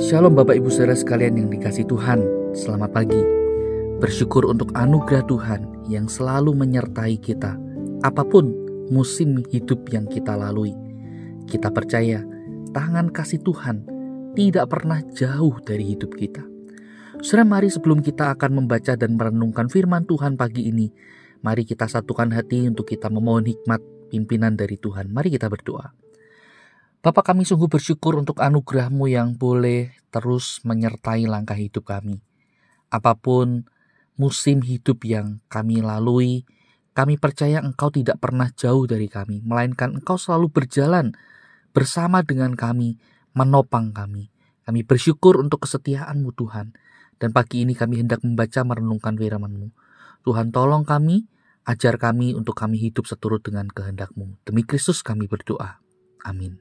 Shalom Bapak Ibu Saudara sekalian yang dikasihi Tuhan. Selamat pagi. Bersyukur untuk anugerah Tuhan yang selalu menyertai kita apapun musim hidup yang kita lalui. Kita percaya tangan kasih Tuhan tidak pernah jauh dari hidup kita. Saudara, mari sebelum kita akan membaca dan merenungkan firman Tuhan pagi ini, mari kita satukan hati untuk kita memohon hikmat pimpinan dari Tuhan. Mari kita berdoa. Bapa, kami sungguh bersyukur untuk anugerah-Mu yang boleh terus menyertai langkah hidup kami. Apapun musim hidup yang kami lalui, kami percaya Engkau tidak pernah jauh dari kami, melainkan Engkau selalu berjalan bersama dengan kami, menopang kami. Kami bersyukur untuk kesetiaan-Mu Tuhan. Dan pagi ini kami hendak membaca merenungkan firman-Mu. Tuhan, tolong kami, ajar kami untuk kami hidup seturut dengan kehendak-Mu. Demi Kristus kami berdoa. Amin.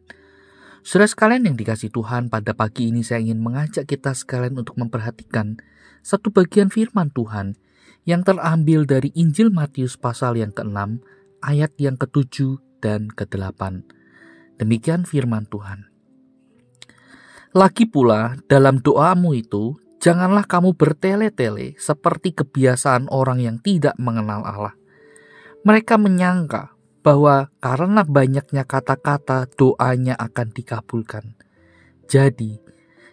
Saudara sekalian yang dikasihi Tuhan, pada pagi ini saya ingin mengajak kita sekalian untuk memperhatikan satu bagian firman Tuhan yang terambil dari Injil Matius pasal yang ke-6, ayat yang ke-7 dan ke-8. Demikian firman Tuhan. Lagi pula dalam doamu itu, janganlah kamu bertele-tele seperti kebiasaan orang yang tidak mengenal Allah. Mereka menyangka bahwa karena banyaknya kata-kata doanya akan dikabulkan. Jadi,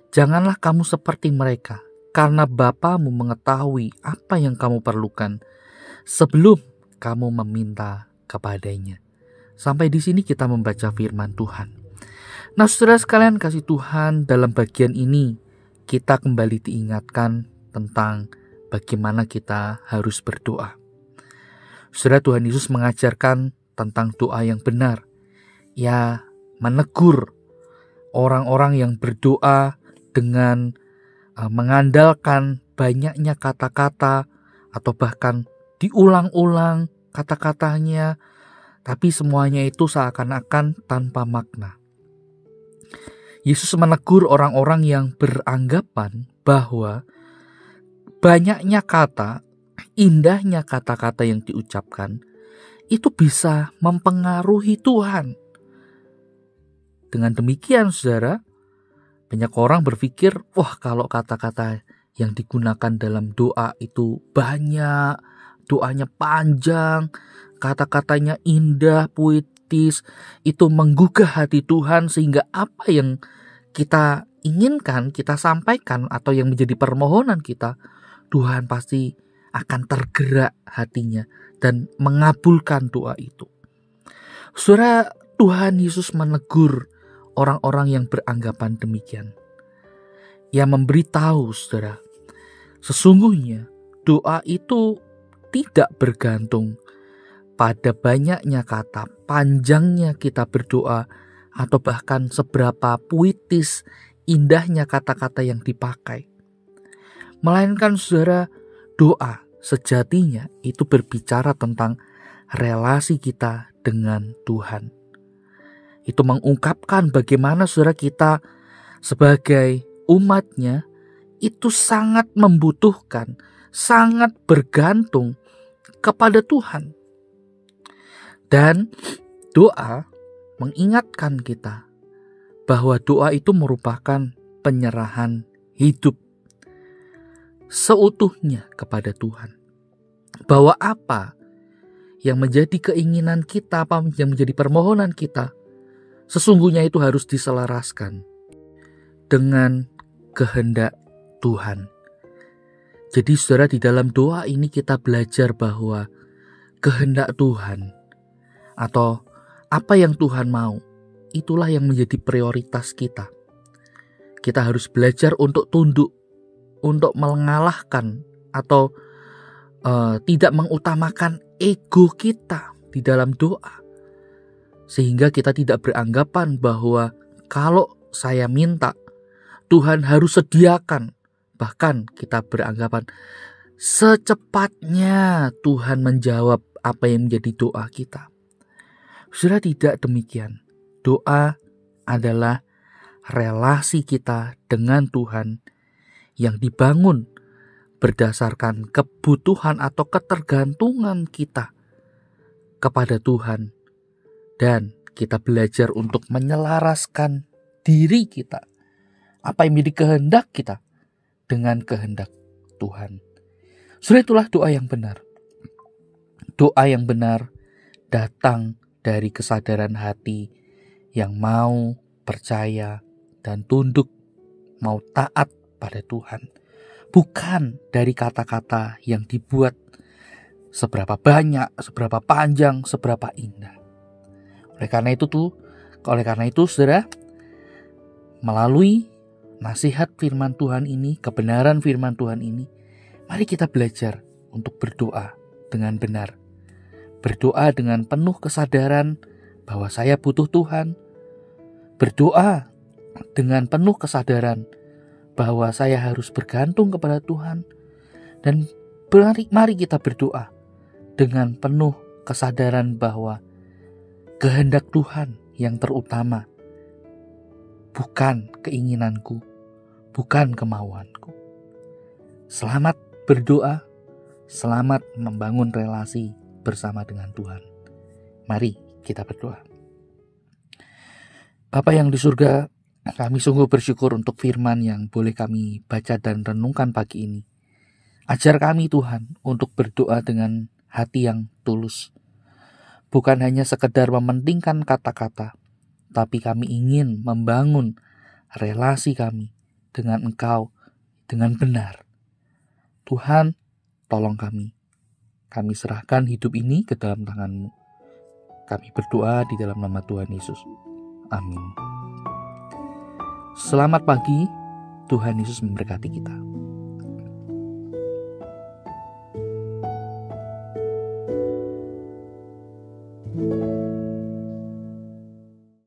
janganlah kamu seperti mereka, karena Bapamu mengetahui apa yang kamu perlukan sebelum kamu meminta kepadanya. Sampai di sini kita membaca firman Tuhan. Nah, saudara sekalian kasih Tuhan, dalam bagian ini kita kembali diingatkan tentang bagaimana kita harus berdoa. Saudara, Tuhan Yesus mengajarkan tentang doa yang benar. Ya, menegur orang-orang yang berdoa dengan mengandalkan banyaknya kata-kata atau bahkan diulang-ulang kata-katanya, tapi semuanya itu seakan-akan tanpa makna. Yesus menegur orang-orang yang beranggapan bahwa banyaknya kata, indahnya kata-kata yang diucapkan itu bisa mempengaruhi Tuhan. Dengan demikian, saudara, banyak orang berpikir, wah, kalau kata-kata yang digunakan dalam doa itu banyak, doanya panjang, kata-katanya indah, puitis, itu menggugah hati Tuhan sehingga apa yang kita inginkan, kita sampaikan atau yang menjadi permohonan kita, Tuhan pasti akan tergerak hatinya dan mengabulkan doa itu. Saudara, Tuhan Yesus menegur orang-orang yang beranggapan demikian. Ia memberitahu, saudara, sesungguhnya doa itu tidak bergantung pada banyaknya kata, panjangnya kita berdoa, atau bahkan seberapa puitis, indahnya kata-kata yang dipakai. Melainkan, saudara, doa sejatinya itu berbicara tentang relasi kita dengan Tuhan. Itu mengungkapkan bagaimana saudara kita sebagai umatnya itu sangat membutuhkan, sangat bergantung kepada Tuhan. Dan doa mengingatkan kita bahwa doa itu merupakan penyerahan hidup seutuhnya kepada Tuhan. Bahwa apa yang menjadi keinginan kita, apa yang menjadi permohonan kita, sesungguhnya itu harus diselaraskan dengan kehendak Tuhan. Jadi saudara, di dalam doa ini kita belajar bahwa kehendak Tuhan atau apa yang Tuhan mau, itulah yang menjadi prioritas kita. Kita harus belajar untuk tunduk, untuk mengalahkan atau tidak mengutamakan ego kita di dalam doa. Sehingga kita tidak beranggapan bahwa kalau saya minta, Tuhan harus sediakan. Bahkan kita beranggapan secepatnya Tuhan menjawab apa yang menjadi doa kita. Saudara, tidak demikian. Doa adalah relasi kita dengan Tuhan yang dibangun berdasarkan kebutuhan atau ketergantungan kita kepada Tuhan. Dan kita belajar untuk menyelaraskan diri kita apa yang menjadi kehendak kita dengan kehendak Tuhan. Sudah itulah doa yang benar. Doa yang benar datang dari kesadaran hati yang mau percaya dan tunduk, mau taat pada Tuhan. Bukan dari kata-kata yang dibuat seberapa banyak, seberapa panjang, seberapa indah. Oleh karena itu saudara, melalui nasihat firman Tuhan ini, kebenaran firman Tuhan ini, mari kita belajar untuk berdoa dengan benar. Berdoa dengan penuh kesadaran bahwa saya butuh Tuhan. Berdoa dengan penuh kesadaran bahwa saya harus bergantung kepada Tuhan. Dan mari kita berdoa dengan penuh kesadaran bahwa kehendak Tuhan yang terutama, bukan keinginanku, bukan kemauanku. Selamat berdoa, selamat membangun relasi bersama dengan Tuhan. Mari kita berdoa. Bapa yang di surga, kami sungguh bersyukur untuk firman yang boleh kami baca dan renungkan pagi ini. Ajar kami Tuhan untuk berdoa dengan hati yang tulus. Bukan hanya sekedar mementingkan kata-kata, tapi kami ingin membangun relasi kami dengan Engkau dengan benar. Tuhan, tolong kami. Kami serahkan hidup ini ke dalam tangan-Mu. Kami berdoa di dalam nama Tuhan Yesus. Amin. Selamat pagi, Tuhan Yesus memberkati kita.